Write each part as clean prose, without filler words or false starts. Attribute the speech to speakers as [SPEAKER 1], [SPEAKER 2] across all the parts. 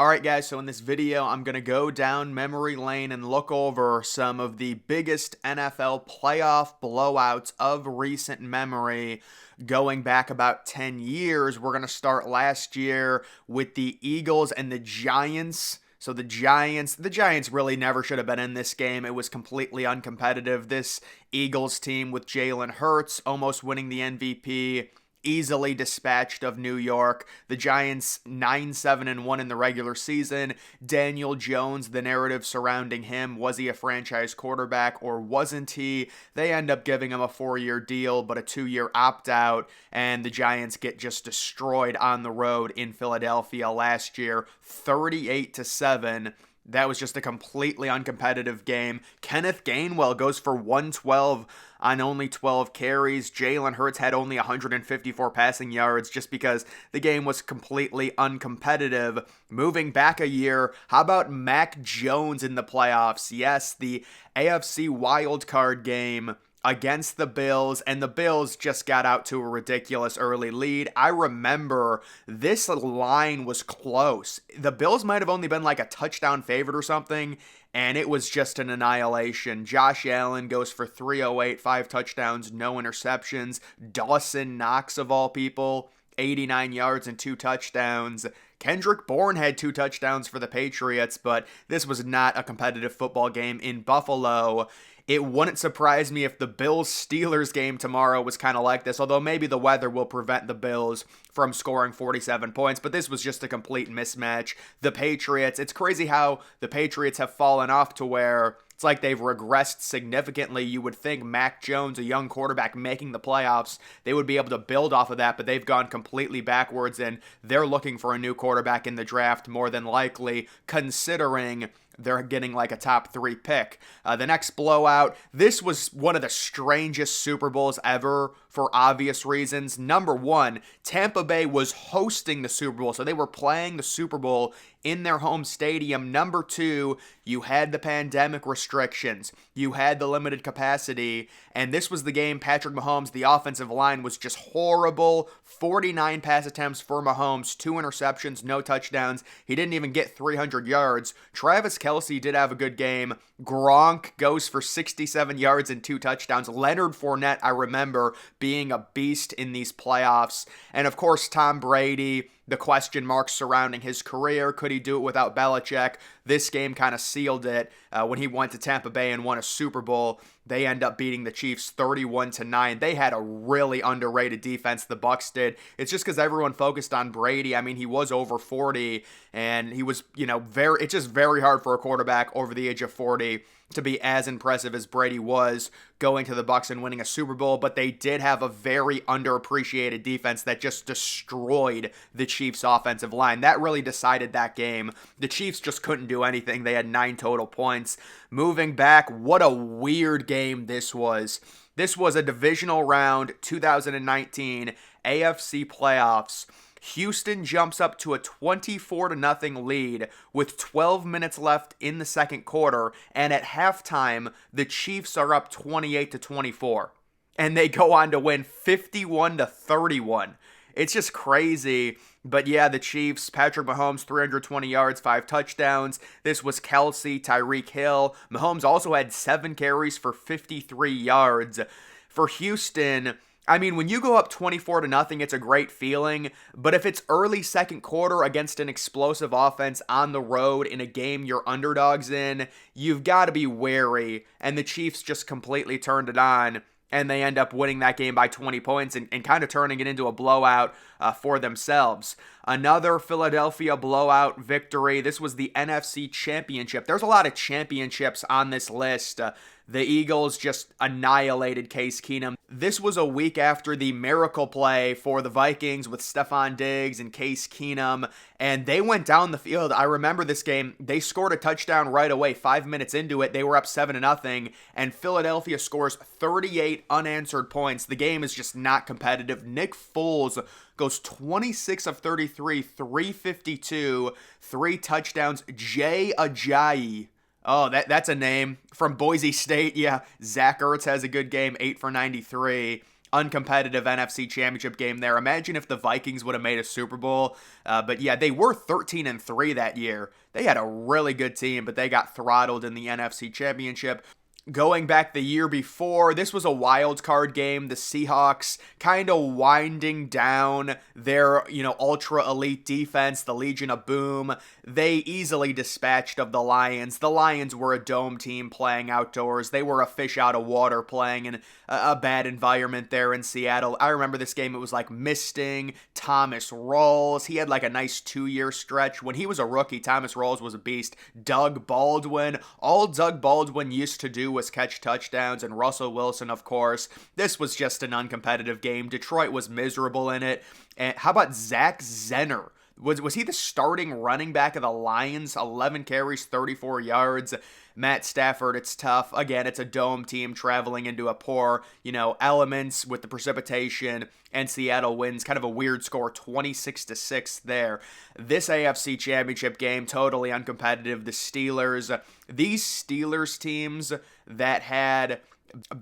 [SPEAKER 1] Alright guys, so in this video I'm going to go down memory lane and look over some of the biggest NFL playoff blowouts of recent memory going back about 10 years. We're going to start last year with the Eagles and the Giants. So the Giants really never should have been in this game. It was completely uncompetitive. This Eagles team with Jalen Hurts almost winning the MVP, easily dispatched of New York. The Giants 9-7-1 in the regular season. Daniel Jones, the narrative surrounding him, was he a franchise quarterback or wasn't he? They end up giving him a 4-year deal but a 2-year opt-out, and the Giants get just destroyed on the road in Philadelphia last year, 38-7. That was just a completely uncompetitive game. Kenneth Gainwell goes for 112 on only 12 carries. Jalen Hurts had only 154 passing yards just because the game was completely uncompetitive. Moving back a year, how about Mac Jones in the playoffs? Yes, the AFC wildcard game against the Bills, and the Bills just got out to a ridiculous early lead. I remember this line was close. The Bills might have only been like a touchdown favorite or something, and it was just an annihilation. Josh Allen goes for 308, 5 touchdowns, no interceptions. Dawson Knox, of all people, 89 yards and 2 touchdowns. Kendrick Bourne had 2 touchdowns for the Patriots, but this was not a competitive football game in Buffalo. It wouldn't surprise me if the Bills-Steelers game tomorrow was kind of like this, although maybe the weather will prevent the Bills from scoring 47 points, but this was just a complete mismatch. The Patriots, it's crazy how the Patriots have fallen off to where it's like they've regressed significantly. You would think Mac Jones, a young quarterback making the playoffs, they would be able to build off of that, but they've gone completely backwards, and they're looking for a new quarterback in the draft more than likely, considering they're getting like a top 3 pick. The next blowout, this was one of the strangest Super Bowls ever for obvious reasons. Number one, Tampa Bay was hosting the Super Bowl, so they were playing the Super Bowl in their home stadium. Number two, you had the pandemic restrictions, you had the limited capacity, and this was the game Patrick Mahomes, the offensive line was just horrible. 49 pass attempts for Mahomes, 2 interceptions, no touchdowns. He didn't even get 300 yards. Travis Kelce did have a good game. Gronk goes for 67 yards and 2 touchdowns. Leonard Fournette, I remember, being a beast in these playoffs. And of course, Tom Brady, the question marks surrounding his career. Could he do it without Belichick? This game kind of sealed it when he went to Tampa Bay and won a Super Bowl. They end up beating the Chiefs 31-9. They had a really underrated defense, the Bucs did. It's just because everyone focused on Brady. I mean, he was over 40, and he was, it's just very hard for a quarterback over the age of 40 to be as impressive as Brady was going to the Bucs and winning a Super Bowl, but they did have a very underappreciated defense that just destroyed the Chiefs' offensive line. That really decided that game. The Chiefs just couldn't do anything. They had 9 total points. Moving back, what a weird game this was. This was a divisional round 2019 AFC playoffs. Houston jumps up to a 24-0 lead with 12 minutes left in the second quarter, and at halftime, the Chiefs are up 28-24, and they go on to win 51-31. It's just crazy. But yeah, the Chiefs, Patrick Mahomes, 320 yards, 5 touchdowns. This was Kelce, Tyreek Hill. Mahomes also had 7 carries for 53 yards. For Houston, I mean, when you go up 24-0, it's a great feeling, but if it's early second quarter against an explosive offense on the road in a game you're underdogs in, you've got to be wary, and the Chiefs just completely turned it on, and they end up winning that game by 20 points and kind of turning it into a blowout for themselves. Another Philadelphia blowout victory. This was the NFC Championship. There's a lot of championships on this list. The Eagles just annihilated Case Keenum. This was a week after the miracle play for the Vikings with Stephon Diggs and Case Keenum, and they went down the field. I remember this game. They scored a touchdown right away. 5 minutes into it, they were up 7-0, and Philadelphia scores 38 unanswered points. The game is just not competitive. Nick Foles goes 26 of 33, 352, 3 touchdowns. Jay Ajayi. Oh, that's a name from Boise State. Yeah, Zach Ertz has a good game, 8 for 93. uncompetitive NFC Championship game there. Imagine if the Vikings would have made a Super Bowl. But yeah, they were 13-3 that year. They had a really good team, but they got throttled in the NFC Championship. Going back the year before, this was a wild card game. The Seahawks kind of winding down their, ultra elite defense, the Legion of Boom. They easily dispatched of the Lions. The Lions were a dome team playing outdoors. They were a fish out of water playing in a bad environment there in Seattle. I remember this game. It was like misting. Thomas Rawls. He had like a nice 2-year stretch. When he was a rookie, Thomas Rawls was a beast. Doug Baldwin. All Doug Baldwin used to do was catch touchdowns, and Russell Wilson, of course. This was just an uncompetitive game. Detroit was miserable in it. And how about Zach Zenner? Was he the starting running back of the Lions? 11 carries, 34 yards. Matt Stafford, it's tough. Again, it's a dome team traveling into a poor, elements with the precipitation, and Seattle wins. Kind of a weird score, 26-6 there. This AFC Championship game, totally uncompetitive. The Steelers, these Steelers teams that had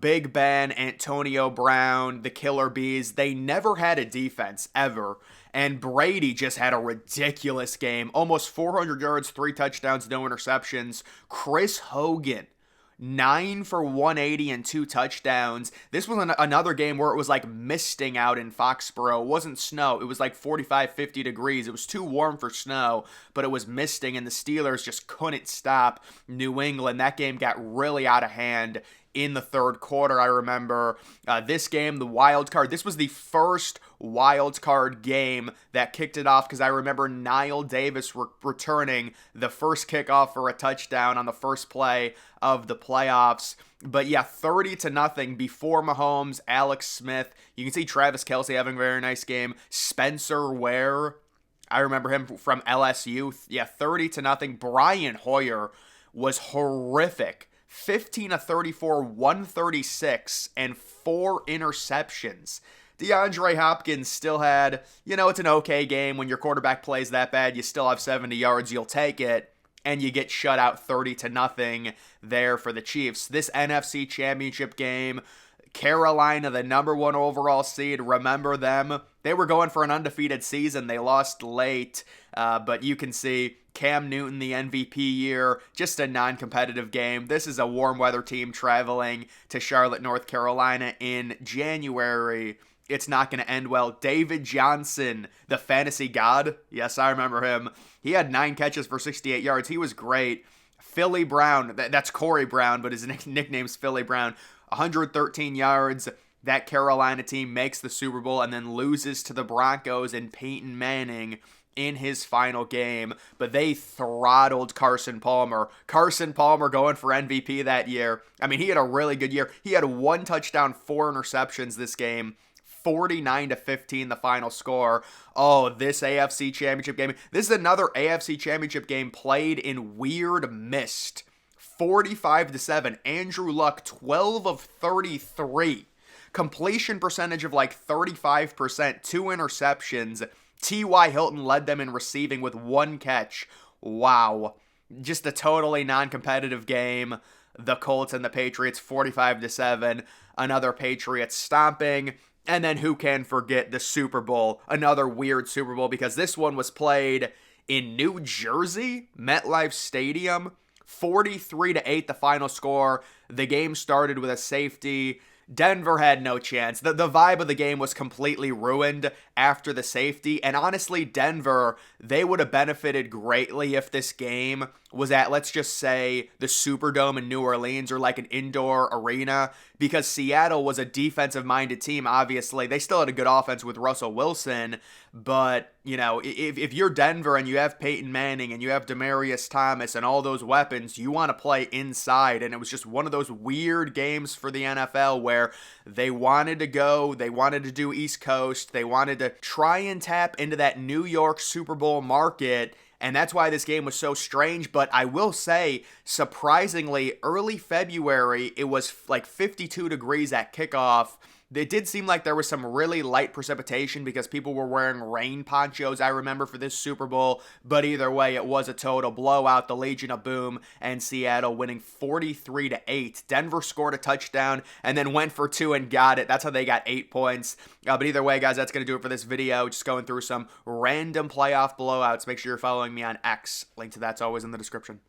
[SPEAKER 1] Big Ben, Antonio Brown, the Killer Bees, they never had a defense, ever. And Brady just had a ridiculous game. Almost 400 yards, 3 touchdowns, no interceptions. Chris Hogan, 9 for 180 and 2 touchdowns. This was another game where it was like misting out in Foxborough. It wasn't snow. It was like 45, 50 degrees. It was too warm for snow, but it was misting, and the Steelers just couldn't stop New England. That game got really out of hand in the third quarter. I remember this game, the wild card. This was the first wild card game that kicked it off, because I remember Niall Davis returning the first kickoff for a touchdown on the first play of the playoffs. But yeah, 30-0 before Mahomes, Alex Smith. You can see Travis Kelce having a very nice game. Spencer Ware, I remember him from LSU. Yeah, 30-0. Brian Hoyer was horrific. 15-34, 136, and 4 interceptions. DeAndre Hopkins still had, it's an okay game. When your quarterback plays that bad, you still have 70 yards, you'll take it, and you get shut out 30-0 there for the Chiefs. This NFC Championship game, Carolina, the number 1 overall seed, remember them? They were going for an undefeated season. They lost late, but you can see Cam Newton, the MVP year, just a non-competitive game. This is a warm weather team traveling to Charlotte, North Carolina in January. It's not going to end well. David Johnson, the fantasy god. Yes, I remember him. He had 9 catches for 68 yards. He was great. Philly Brown, that's Corey Brown, but his nickname's Philly Brown. 113 yards. That Carolina team makes the Super Bowl and then loses to the Broncos and Peyton Manning in his final game, but they throttled Carson Palmer. Carson Palmer going for MVP that year. I mean, he had a really good year. He had 1 touchdown, 4 interceptions this game. 49-15 the final score. Oh, this AFC Championship game. This is another AFC Championship game played in weird mist. 45-7. Andrew Luck, 12 of 33. Completion percentage of like 35%. 2 interceptions. T.Y. Hilton led them in receiving with 1 catch. Wow. Just a totally non-competitive game. The Colts and the Patriots, 45-7. Another Patriots stomping. And then who can forget the Super Bowl? Another weird Super Bowl, because this one was played in New Jersey, MetLife Stadium. 43-8 the final score. The game started with a safety. Denver had no chance. The vibe of the game was completely ruined after the safety. And honestly, Denver, they would have benefited greatly if this game was at, let's just say, the Superdome in New Orleans or like an indoor arena, because Seattle was a defensive-minded team, obviously. They still had a good offense with Russell Wilson, but, if you're Denver and you have Peyton Manning and you have Demaryius Thomas and all those weapons, you want to play inside, and it was just one of those weird games for the NFL where they wanted to do East Coast, they wanted to try and tap into that New York Super Bowl market, and that's why this game was so strange. But I will say, surprisingly, early February, it was like 52 degrees at kickoff. It did seem like there was some really light precipitation because people were wearing rain ponchos, I remember, for this Super Bowl. But either way, it was a total blowout. The Legion of Boom and Seattle winning 43-8. Denver scored a touchdown and then went for two and got it. That's how they got 8 points. But either way, guys, that's going to do it for this video. Just going through some random playoff blowouts. Make sure you're following me on X. Link to that's always in the description.